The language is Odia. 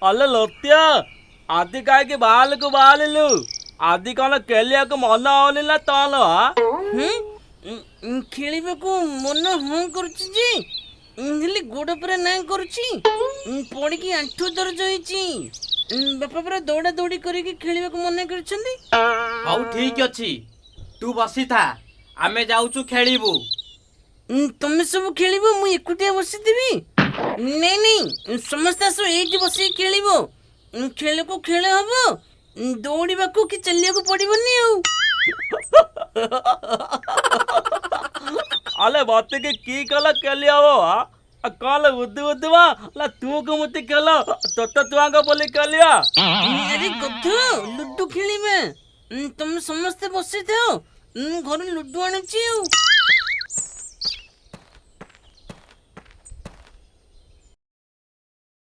अले लोत्या आदि कहीं बाल को बालू आदि कौन केलिया को मन होनी ना तल ଖେଳିବାକୁ ମନ ହଁ କରୁଛି ଯେ ହେଲେ ଗୋଡ଼ ପୁରା ନା କରୁଛି ପଡ଼ିକି ଆଣ୍ଠୁ ଦରଜ ହେଇଛି। ବାପା ପୁରା ଦୌଡ଼ା ଦୌଡ଼ି କରିକି ଖେଳିବାକୁ ମନା କରିଛନ୍ତି। ହଉ ଠିକ ଅଛି, ତୁ ବସିଥା, ଆମେ ଯାଉଛୁ ଖେଳିବୁ। ତମେ ସବୁ ଖେଳିବ, ମୁଁ ଏକୁଟିଆ ବସିଥିବି? ନାଇଁ ନାଇଁ, ସମସ୍ତେ ଆସ ଏଇଠି ବସିକି ଖେଳିବ। ଖେଳକୁ ଖେଳ ହବ, ଦୌଡ଼ିବାକୁ କି ଚାଲିବାକୁ ପଡ଼ିବନି ଆଉ। अले बात के की कला केलिया हो कल बुद्धि बुद्धिमा ला तू को मुति केला तो तुआंगा बोली केलिया। अरे गध, लुडु खेलिबे। ତମେ ସମସ୍ତେ ବସିଥାଅ, ମୁଁ ଘରୁ ଲୁଡୁ ଆଣୁଛି ଆଉ।